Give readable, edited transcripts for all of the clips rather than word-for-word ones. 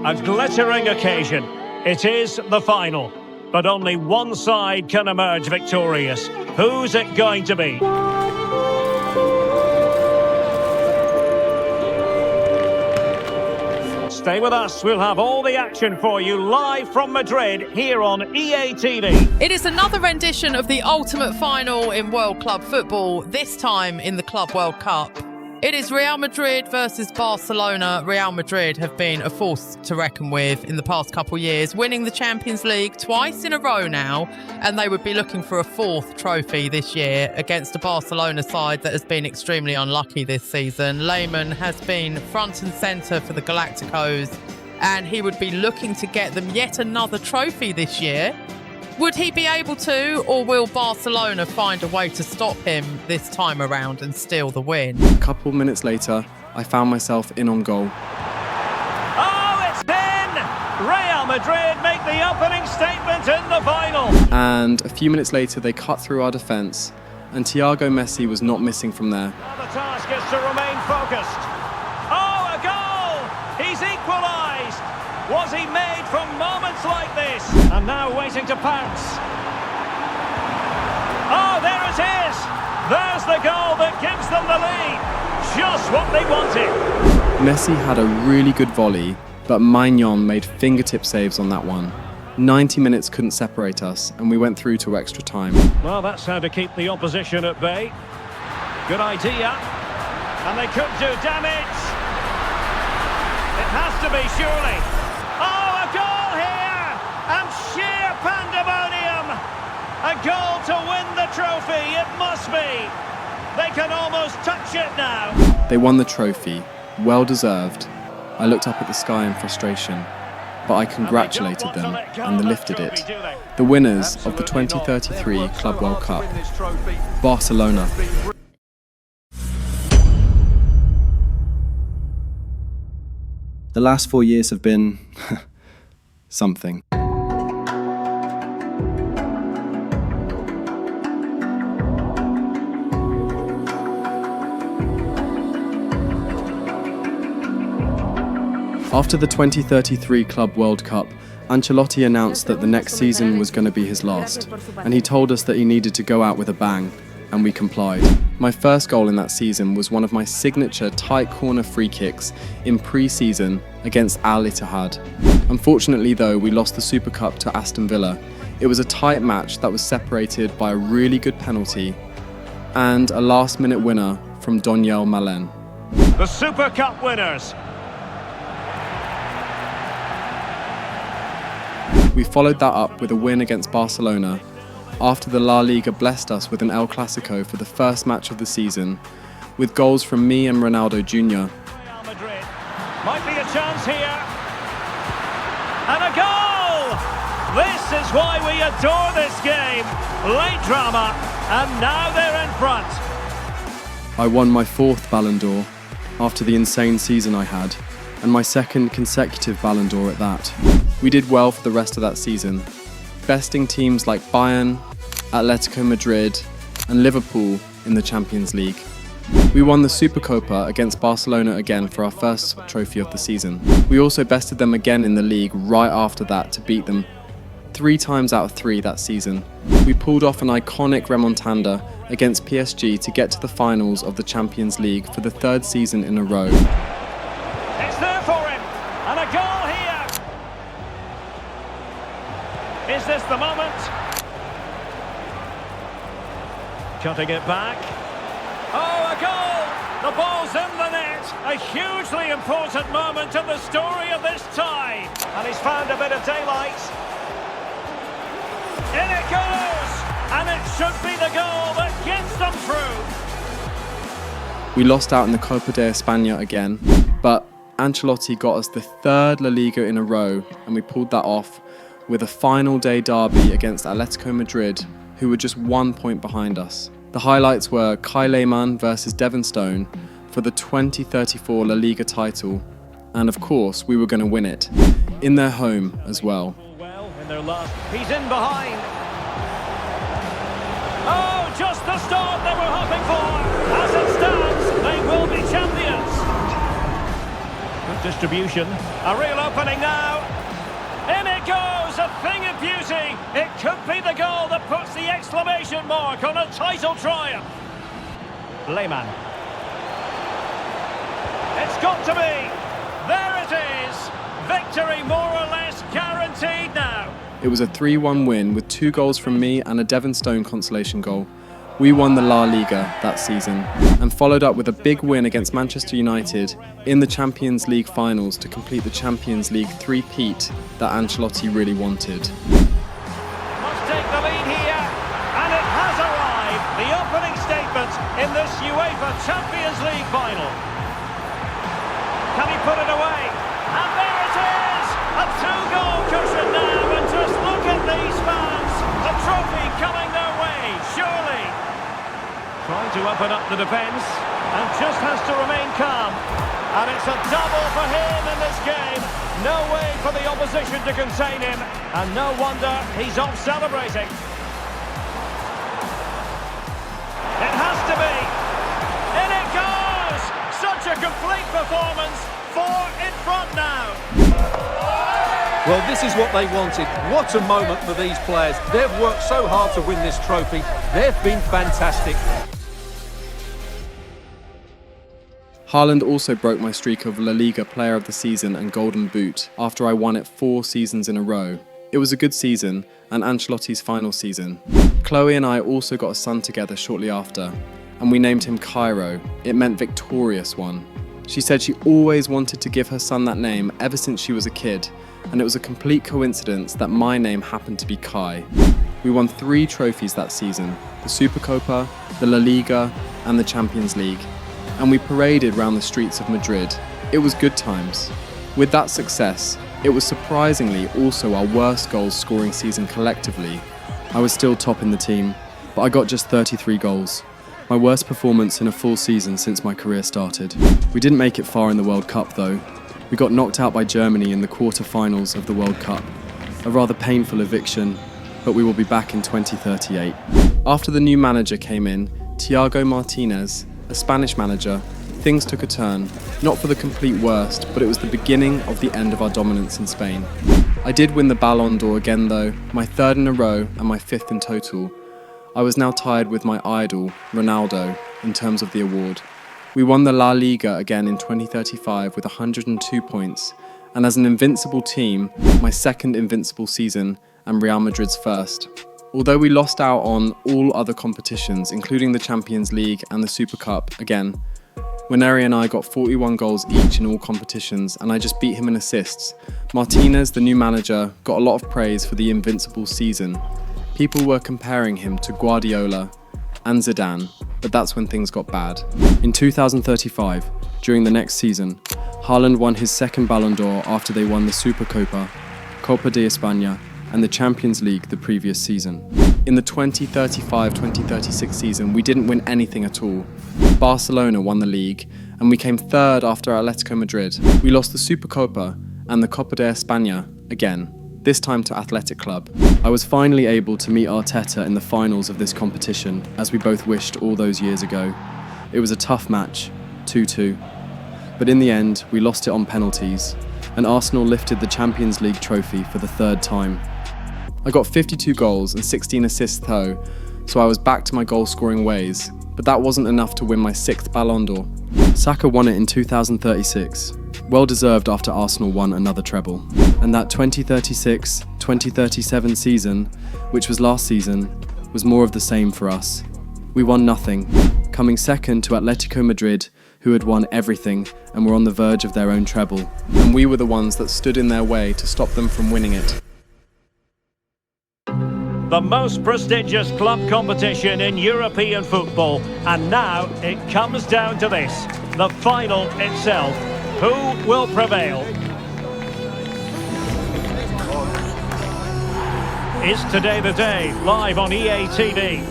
A glittering occasion. It is the final. But only one side can emerge victorious. Who's it going to be? Stay with us. We'll have all the action for you live from Madrid here on EA TV. It is another rendition of the ultimate final in World Club football, this time in the Club World Cup. It is Real Madrid versus Barcelona. Real Madrid have been a force to reckon with in the past couple of years, winning the Champions League twice in a row now, and they would be looking for a fourth trophy this year against a Barcelona side that has been extremely unlucky this season. Lehmann has been front and centre for the Galacticos, and he would be looking to get them yet another trophy this year. Would he be able to, or will Barcelona find a way to stop him this time around and steal the win? A couple minutes later, I found myself in on goal. Oh, it's in! Real Madrid make the opening statement in the final. And a few minutes later, they cut through our defence, and Thiago Messi was not missing from there. Now the task is to remain focused. Oh, a goal! He's equalised! Was he made from moments like this? And now waiting to pounce. Oh, there it is! There's the goal that gives them the lead. Just what they wanted. Messi had a really good volley, but Maignan made fingertip saves on that one. 90 minutes couldn't separate us, and we went through to extra time. Well, that's how to keep the opposition at bay. Good idea. And they could do damage. It has to be, surely. Oh, a goal here! And sheer pandemonium! A goal to win the trophy, it must be! They can almost touch it now! They won the trophy, well deserved. I looked up at the sky in frustration, but I congratulated them and they lifted it. The winners of the 2033 Club World Cup, Barcelona. The last 4 years have been something. After the 2033 Club World Cup, Ancelotti announced that the next season was going to be his last, and he told us that he needed to go out with a bang, and we complied. My first goal in that season was one of my signature tight corner free kicks in pre-season against Al Ittihad. Unfortunately though, we lost the Super Cup to Aston Villa. It was a tight match that was separated by a really good penalty and a last-minute winner from Daniel Malen. The Super Cup winners. We followed that up with a win against Barcelona after the La Liga blessed us with an El Clasico for the first match of the season, with goals from me and Ronaldo Jr. Real Madrid might be a chance here. And a goal! This is why we adore this game. Late drama, and now they're in front. I won my fourth Ballon d'Or after the insane season I had, and my second consecutive Ballon d'Or at that. We did well for the rest of that season, besting teams like Bayern, Atletico Madrid and Liverpool in the Champions League. We won the Supercopa against Barcelona again for our first trophy of the season. We also bested them again in the league right after that to beat them 3 times out of 3 that season. We pulled off an iconic remontada against PSG to get to the finals of the Champions League for the 3rd season in a row. It's there for him, and a goal here. Is this the moment? Cutting it back. Oh, a goal! The ball's in the net. A hugely important moment in the story of this tie. And he's found a bit of daylight. In it goes! And it should be the goal that gets them through. We lost out in the Copa de España again, but Ancelotti got us the 3rd La Liga in a row, and we pulled that off with a final day derby against Atletico Madrid, who were just 1 point behind us. The highlights were Kai Lehmann versus Devon Stone for the 2034 La Liga title, and of course we were going to win it, in their home as well. Well, in their last, he's in behind. Oh, just the start they were hoping for. As it stands, they will be champions. Good distribution. A real opening now. In it goes, a thing of beauty. It could be the goal that puts the exclamation mark on a title triumph. Lehmann. It's got to be. There it is. Victory more or less guaranteed now. It was a 3-1 win with 2 goals from me and a Devon Stone consolation goal. We won the La Liga that season and followed up with a big win against Manchester United in the Champions League finals to complete the Champions League three-peat that Ancelotti really wanted. Must take the lead here, and it has arrived. The opening statement in this UEFA Champions League final. Can he put it away? And there it is! A 2-goal cushion now, and just look at these fans. A trophy coming their way, surely. Trying to open up the defence, and just has to remain calm. And it's a double for him in this game. No way for the opposition to contain him, and no wonder he's off celebrating. It has to be. In it goes! Such a complete performance. 4 in front now. Well, this is what they wanted. What a moment for these players. They've worked so hard to win this trophy. They've been fantastic. Haaland also broke my streak of La Liga Player of the Season and Golden Boot after I won it 4 seasons in a row. It was a good season and Ancelotti's final season. Chloe and I also got a son together shortly after, and we named him Cairo. It meant victorious one. She said she always wanted to give her son that name ever since she was a kid, and it was a complete coincidence that my name happened to be Kai. We won 3 trophies that season, the Supercopa, the La Liga and the Champions League, and we paraded round the streets of Madrid. It was good times. With that success, it was surprisingly also our worst goals scoring season collectively. I was still top in the team, but I got just 33 goals. My worst performance in a full season since my career started. We didn't make it far in the World Cup though. We got knocked out by Germany in the quarter-finals of the World Cup. A rather painful eviction, but we will be back in 2038. After the new manager came in, Thiago Martinez, a Spanish manager, things took a turn. Not for the complete worst, but it was the beginning of the end of our dominance in Spain. I did win the Ballon d'Or again though, my 3rd in a row and my 5th in total. I was now tied with my idol, Ronaldo, in terms of the award. We won the La Liga again in 2035 with 102 points, and as an invincible team, my 2nd invincible season and Real Madrid's 1st. Although we lost out on all other competitions, including the Champions League and the Super Cup again, Winery and I got 41 goals each in all competitions, and I just beat him in assists. Martinez, the new manager, got a lot of praise for the invincible season. People were comparing him to Guardiola and Zidane, but that's when things got bad. In 2035, during the next season, Haaland won his 2nd Ballon d'Or after they won the Supercopa, Copa de España, and the Champions League the previous season. In the 2035-2036 season, we didn't win anything at all. Barcelona won the league, and we came 3rd after Atletico Madrid. We lost the Supercopa and the Copa de España again, this time to Athletic Club. I was finally able to meet Arteta in the finals of this competition, as we both wished all those years ago. It was a tough match, 2-2. But in the end, we lost it on penalties, and Arsenal lifted the Champions League trophy for the 3rd time. I got 52 goals and 16 assists though, so I was back to my goal-scoring ways, but that wasn't enough to win my 6th Ballon d'Or. Saka won it in 2036, well deserved after Arsenal won another treble. And that 2036-2037 season, which was last season, was more of the same for us. We won nothing, coming 2nd to Atletico Madrid, who had won everything and were on the verge of their own treble. And we were the ones that stood in their way to stop them from winning it. The most prestigious club competition in European football, and now it comes down to this, the final itself. Who will prevail? Is today the day, live on EA TV.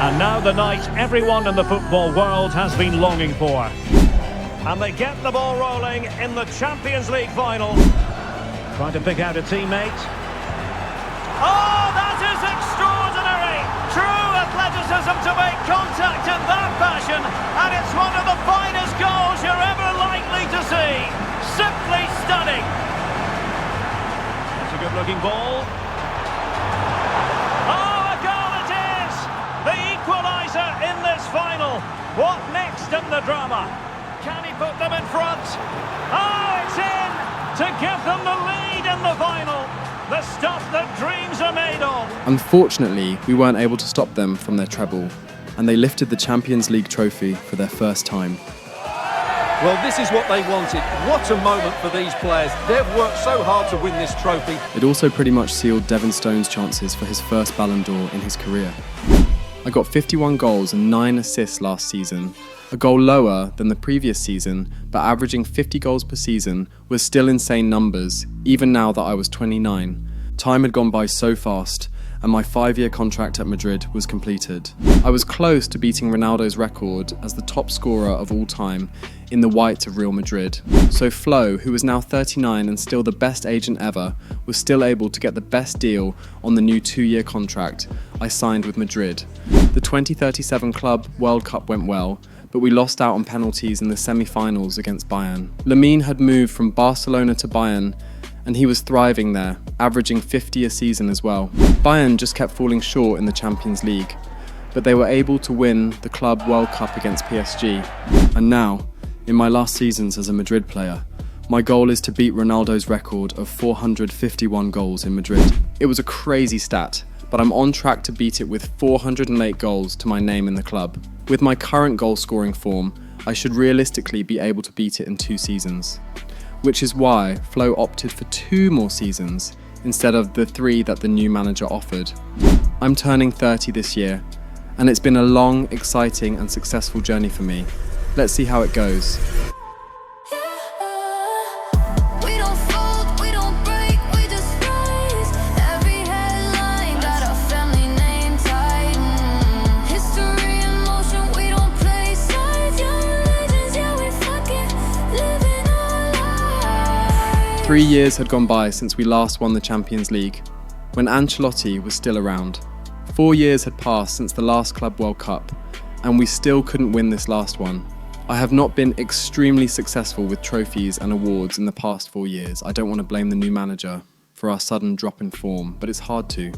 And now the night everyone in the football world has been longing for. And they get the ball rolling in the Champions League final. Trying to pick out a teammate. Oh, that is extraordinary! True athleticism! forces him to make contact in that fashion, and it's one of the finest goals you're ever likely to see. Simply stunning. It's a good-looking ball. Oh, a goal it is! The equaliser in this final. What next in the drama? Can he put them in front? Oh, it's in! To give them the lead in the final. The stuff that dreams are made of. Unfortunately, we weren't able to stop them from their treble, and they lifted the Champions League trophy for their first time. Well, this is what they wanted. What a moment for these players. They've worked so hard to win this trophy. It also pretty much sealed Devon Stone's chances for his first Ballon d'Or in his career. I got 51 goals and 9 assists last season, a goal lower than the previous season, but averaging 50 goals per season was still insane numbers, even now that I was 29. Time had gone by so fast, and my 5-year contract at Madrid was completed. I was close to beating Ronaldo's record as the top scorer of all time in the white of Real Madrid. So Flo, who was now 39 and still the best agent ever, was still able to get the best deal on the new 2-year contract I signed with Madrid. The 2037 Club World Cup went well, but we lost out on penalties in the semi-finals against Bayern. Lamine had moved from Barcelona to Bayern, and he was thriving there, averaging 50 a season as well. Bayern just kept falling short in the Champions League, but they were able to win the Club World Cup against PSG. And now, in my last seasons as a Madrid player, my goal is to beat Ronaldo's record of 451 goals in Madrid. It was a crazy stat, but I'm on track to beat it with 408 goals to my name in the club. With my current goal scoring form, I should realistically be able to beat it in 2 seasons. Which is why Flo opted for 2 more seasons instead of the 3 that the new manager offered. I'm turning 30 this year, and it's been a long, exciting and successful journey for me. Let's see how it goes. Three years had gone by since we last won the Champions League, when Ancelotti was still around. 4 years had passed since the last Club World Cup, and we still couldn't win this last one. I have not been extremely successful with trophies and awards in the past 4 years. I don't want to blame the new manager for our sudden drop in form, but it's hard to.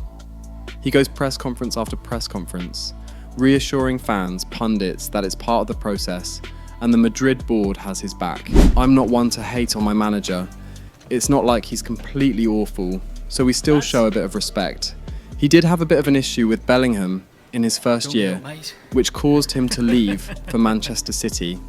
He goes press conference after press conference, reassuring fans, pundits that it's part of the process, and the Madrid board has his back. I'm not one to hate on my manager. It's not like he's completely awful, so we still show a bit of respect. He did have a bit of an issue with Bellingham in his first year, which caused him to leave for Manchester City.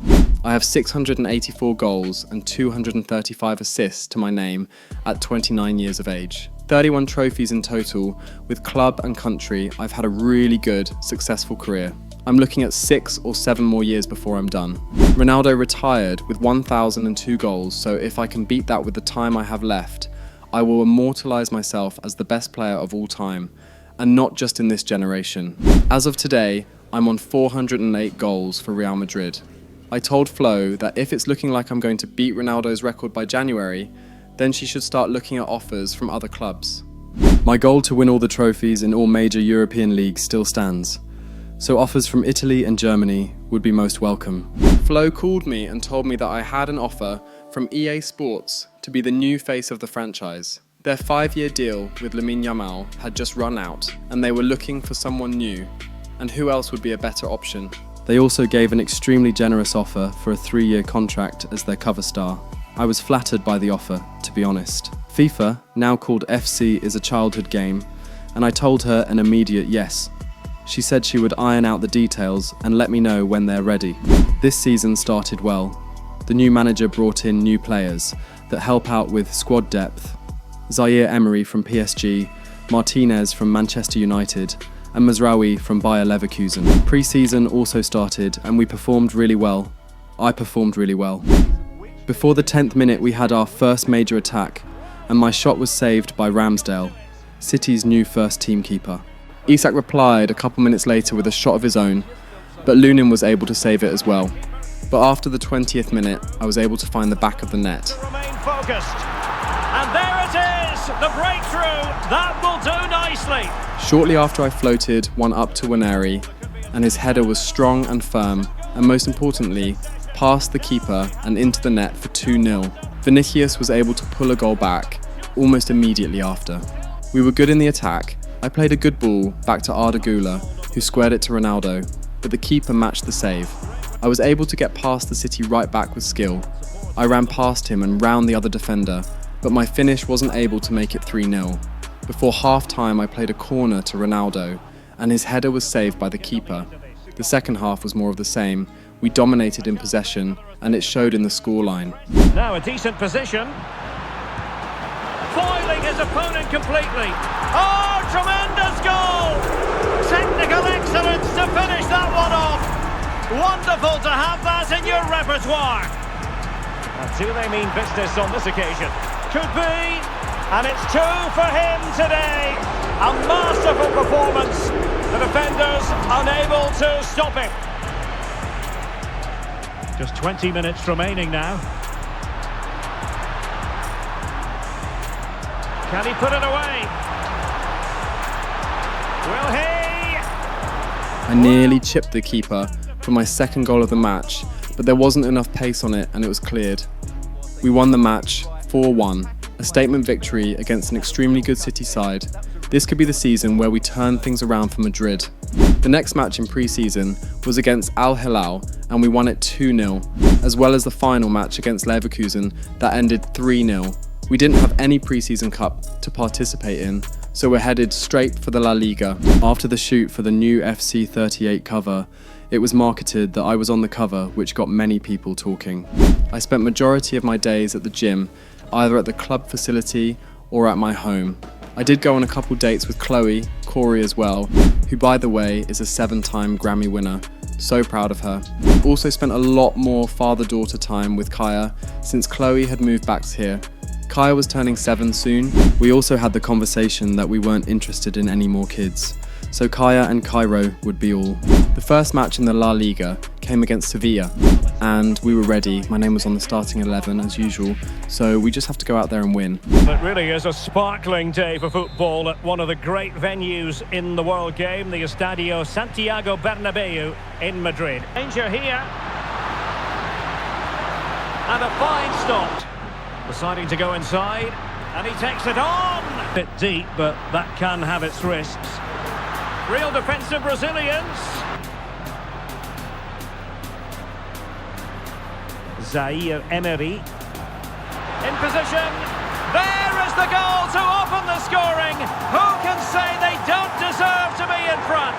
I have 684 goals and 235 assists to my name at 29 years of age. 31 trophies in total. With club and country, I've had a really good, successful career. I'm looking at 6 or 7 more years before I'm done. Ronaldo retired with 1,002 goals, so if I can beat that with the time I have left, I will immortalise myself as the best player of all time, and not just in this generation. As of today, I'm on 408 goals for Real Madrid. I told Flo that if it's looking like I'm going to beat Ronaldo's record by January, then she should start looking at offers from other clubs. My goal to win all the trophies in all major European leagues still stands, so offers from Italy and Germany would be most welcome. Flo called me and told me that I had an offer from EA Sports to be the new face of the franchise. Their 5-year deal with Lamine Yamal had just run out, and they were looking for someone new, and who else would be a better option? They also gave an extremely generous offer for a 3-year contract as their cover star. I was flattered by the offer, to be honest. FIFA, now called FC, is a childhood game, and I told her an immediate yes. She said she would iron out the details and let me know when they're ready. This season started well. The new manager brought in new players that help out with squad depth. Zaire Emery from PSG, Martinez from Manchester United, and Mazraoui from Bayer Leverkusen. Pre-season also started and we performed really well. I performed really well. Before the 10th minute we had our first major attack, and my shot was saved by Ramsdale, City's new first team keeper. Isak replied a couple minutes later with a shot of his own, but Lunin was able to save it as well. But after the 20th minute, I was able to find the back of the net. Remain focused. And there it is, the breakthrough. That will do nicely. Shortly after I floated one up to Waneri, and his header was strong and firm, and most importantly, past the keeper and into the net for 2-0. Vinicius was able to pull a goal back almost immediately after. We were good in the attack. I played a good ball back to Arda Güler, who squared it to Ronaldo, but the keeper matched the save. I was able to get past the City right back with skill. I ran past him and round the other defender, but my finish wasn't able to make it 3-0. Before half-time, I played a corner to Ronaldo, and his header was saved by the keeper. The second half was more of the same. We dominated in possession, and it showed in the scoreline. Now a decent position. Foiling his opponent completely. Oh, tremendous goal! Technical excellence to finish that one off. Wonderful to have that in your repertoire. And do they mean business on this occasion? Could be. And it's 2 for him today. A masterful performance. The defenders unable to stop him. Just 20 minutes remaining now. Can he put it away? Will he? I nearly chipped the keeper for my second goal of the match, but there wasn't enough pace on it and it was cleared. We won the match 4-1, a statement victory against an extremely good City side. This could be the season where we turn things around for Madrid. The next match in pre-season was against Al Hilal and we won it 2-0, as well as the final match against Leverkusen that ended 3-0. We didn't have any pre-season cup to participate in, so we're headed straight for the La Liga. After the shoot for the new FC25 cover, it was marketed that I was on the cover, which got many people talking. I spent majority of my days at the gym, either at the club facility or at my home. I did go on a couple dates with Chloe, Corey as well, who by the way is a 7-time Grammy winner. So proud of her. Also spent a lot more father-daughter time with Kaya since Chloe had moved back here. Kaya was turning 7 soon. We also had the conversation that we weren't interested in any more kids, so Kaya and Cairo would be all. The first match in the La Liga came against Sevilla, and we were ready. My name was on the starting 11 as usual, so we just have to go out there and win. It really is a sparkling day for football at one of the great venues in the world game, the Estadio Santiago Bernabeu in Madrid. Danger here. And a fine stop. Deciding to go inside, and he takes it on! A bit deep, but that can have its risks. Real defensive resilience. Zaire Emery. In position. There is the goal to open the scoring. Who can say they don't deserve to be in front?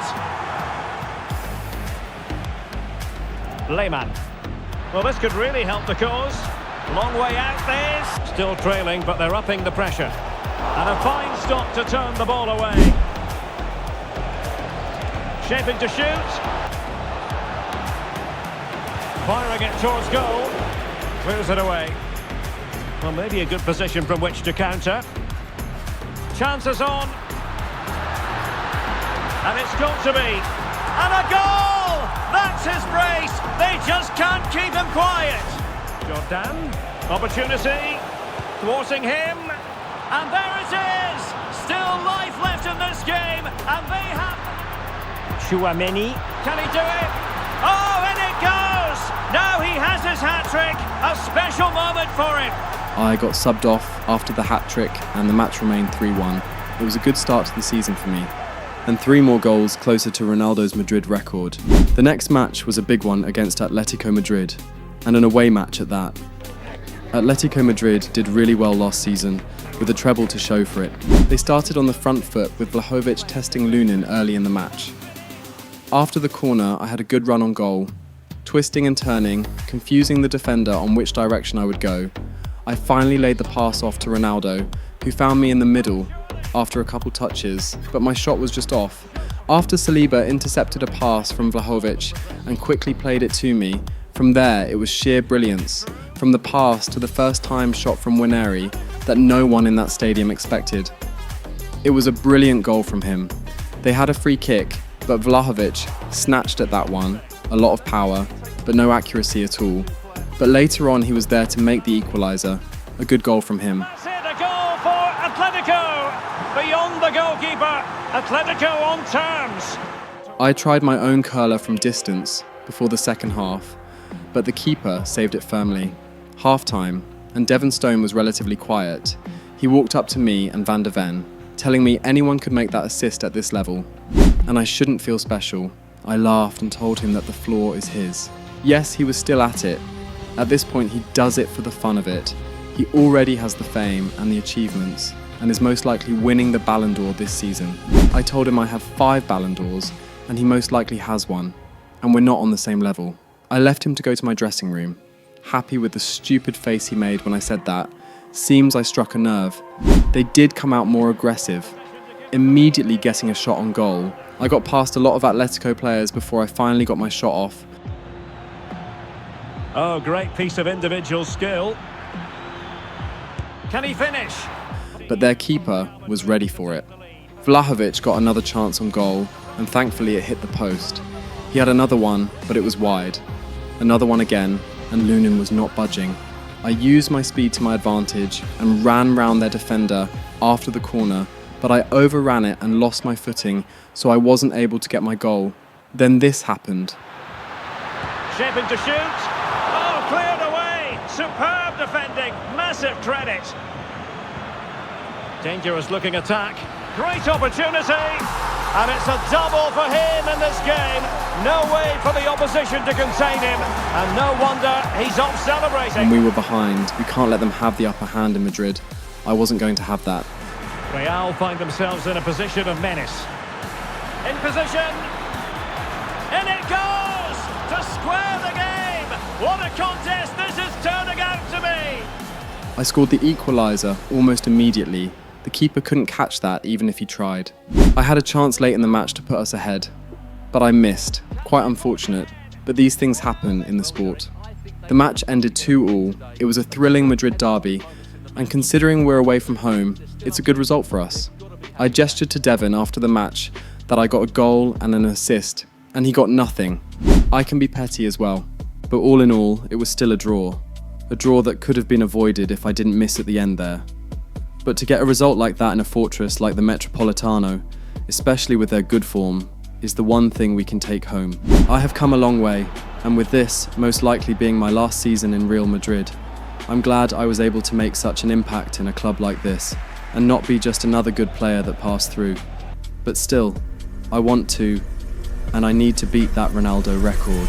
Lehmann. Well, this could really help the cause. Long way out this. Still trailing, but they're upping the pressure. And a fine stop to turn the ball away. Shaping to shoot. Firing it towards goal. Clears it away. Well, maybe a good position from which to counter. Chances on. And it's got to be. And a goal! That's his brace. They just can't keep him quiet. Jordan, opportunity, thwarting him, and there it is! Still life left in this game, and they have... Chouameni, can he do it? Oh, and it goes! Now he has his hat-trick, a special moment for him. I got subbed off after the hat-trick and the match remained 3-1. It was a good start to the season for me, and 3 more goals closer to Ronaldo's Madrid record. The next match was a big one against Atletico Madrid, and an away match at that. Atletico Madrid did really well last season, with a treble to show for it. They started on the front foot with Vlahovic testing Lunin early in the match. After the corner, I had a good run on goal. Twisting and turning, confusing the defender on which direction I would go, I finally laid the pass off to Ronaldo, who found me in the middle after a couple touches, but my shot was just off. After Saliba intercepted a pass from Vlahovic and quickly played it to me, from there, it was sheer brilliance, from the pass to the first time shot from Wineri that no one in that stadium expected. It was a brilliant goal from him. They had a free kick, but Vlahovic snatched at that one, a lot of power, but no accuracy at all. But later on, he was there to make the equaliser, a good goal from him. That's it, a goal for Atletico, beyond the goalkeeper. Atletico on terms. I tried my own curler from distance before the second half, but the keeper saved it firmly. Half-time, and Devon Stone was relatively quiet. He walked up to me and Van der Ven, telling me anyone could make that assist at this level, and I shouldn't feel special. I laughed and told him that the floor is his. Yes, he was still at it. At this point, he does it for the fun of it. He already has the fame and the achievements, and is most likely winning the Ballon d'Or this season. I told him I have 5 Ballon d'Ors, and he most likely has one, and we're not on the same level. I left him to go to my dressing room, happy with the stupid face he made when I said that. Seems I struck a nerve. They did come out more aggressive, immediately getting a shot on goal. I got past a lot of Atletico players before I finally got my shot off. Oh, great piece of individual skill. Can he finish? But their keeper was ready for it. Vlahovic got another chance on goal, and thankfully it hit the post. He had another one, but it was wide. Another one again, and Lunin was not budging. I used my speed to my advantage and ran round their defender after the corner, but I overran it and lost my footing, so I wasn't able to get my goal. Then this happened. Shaping to shoot. Oh, cleared away. Superb defending. Massive credit. Dangerous looking attack. Great opportunity. And it's a double for him in this game. No way for the opposition to contain him. And no wonder he's off celebrating. And we were behind. We can't let them have the upper hand in Madrid. I wasn't going to have that. Real find themselves in a position of menace. In position. In it goes! To square the game! What a contest this is turning out to be! I scored the equaliser almost immediately. The keeper couldn't catch that even if he tried. I had a chance late in the match to put us ahead, but I missed. Quite unfortunate, but these things happen in the sport. The match ended 2-2. It was a thrilling Madrid derby, and considering we're away from home, it's a good result for us. I gestured to Devon after the match that I got a goal and an assist, and he got nothing. I can be petty as well, but all in all, it was still a draw. A draw that could have been avoided if I didn't miss at the end there. But to get a result like that in a fortress like the Metropolitano, especially with their good form, is the one thing we can take home. I have come a long way, and with this most likely being my last season in Real Madrid, I'm glad I was able to make such an impact in a club like this, and not be just another good player that passed through. But still, I want to, and I need to beat that Ronaldo record.